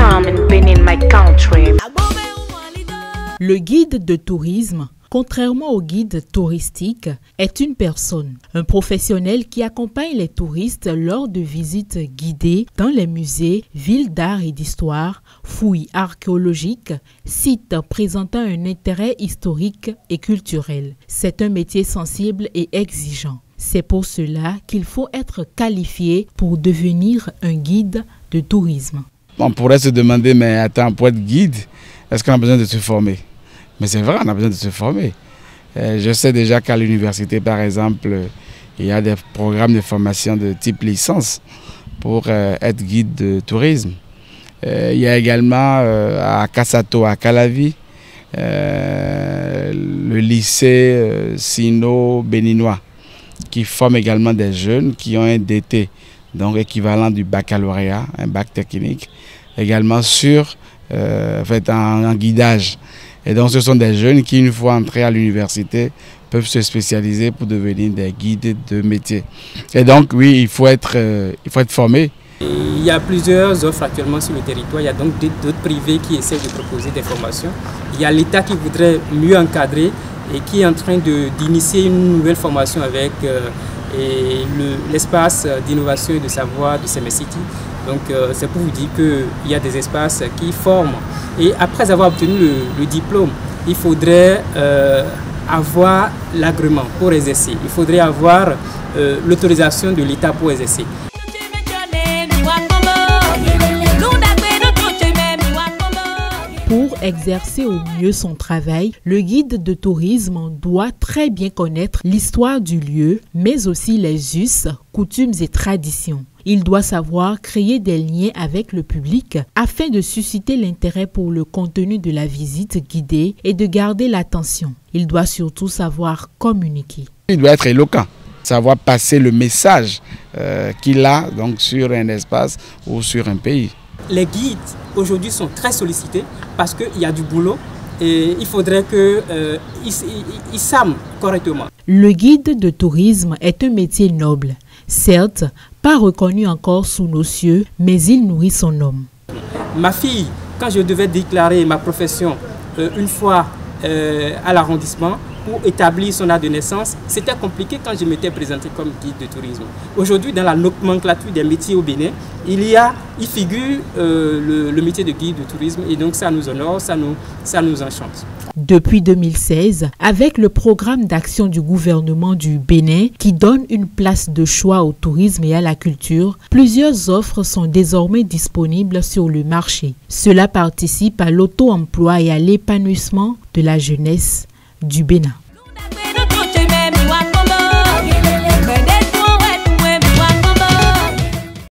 come and been in my country. Le guide de tourisme, contrairement au guide touristique, est une personne, un professionnel qui accompagne les touristes lors de visites guidées dans les musées, villes d'art et d'histoire, fouilles archéologiques, sites présentant un intérêt historique et culturel. C'est un métier sensible et exigeant. C'est pour cela qu'il faut être qualifié pour devenir un guide de tourisme. On pourrait se demander, mais attends, pour être guide, est-ce qu'on a besoin de se former? Mais c'est vrai, on a besoin de se former. Je sais déjà qu'à l'université, par exemple, il y a des programmes de formation de type licence pour être guide de tourisme. Il y a également à Kassato, à Calavi, le lycée sino-béninois qui forme également des jeunes qui ont un DT, donc équivalent du baccalauréat, un bac technique, également en guidage. Et donc ce sont des jeunes qui, une fois entrés à l'université, peuvent se spécialiser pour devenir des guides de métier. Et donc oui, il faut être formé. Il y a plusieurs offres actuellement sur le territoire. Il y a donc d'autres privés qui essaient de proposer des formations. Il y a l'État qui voudrait mieux encadrer et qui est en train d'initier une nouvelle formation avec l'espace d'innovation et de savoir de CMS-City. Donc c'est pour vous dire qu'il y a des espaces qui forment. Et après avoir obtenu le diplôme, il faudrait avoir l'agrément pour exercer. Il faudrait avoir l'autorisation de l'État pour exercer. Pour exercer au mieux son travail, le guide de tourisme doit très bien connaître l'histoire du lieu, mais aussi les us, coutumes et traditions. Il doit savoir créer des liens avec le public afin de susciter l'intérêt pour le contenu de la visite guidée et de garder l'attention. Il doit surtout savoir communiquer. Il doit être éloquent, savoir passer le message qu'il a donc sur un espace ou sur un pays. Les guides aujourd'hui sont très sollicités parce qu'il y a du boulot et il faudrait qu'ils s'arment correctement. Le guide de tourisme est un métier noble. Certes, pas reconnu encore sous nos cieux, mais il nourrit son homme. Ma fille, quand je devais déclarer ma profession une fois à l'arrondissement pour établir son acte de naissance, c'était compliqué quand je m'étais présenté comme guide de tourisme. Aujourd'hui, dans la nomenclature des métiers au Bénin, il figure le métier de guide de tourisme et donc ça nous honore, ça nous enchante. Depuis 2016, avec le programme d'action du gouvernement du Bénin qui donne une place de choix au tourisme et à la culture, plusieurs offres sont désormais disponibles sur le marché. Cela participe à l'auto-emploi et à l'épanouissement de la jeunesse du Bénin.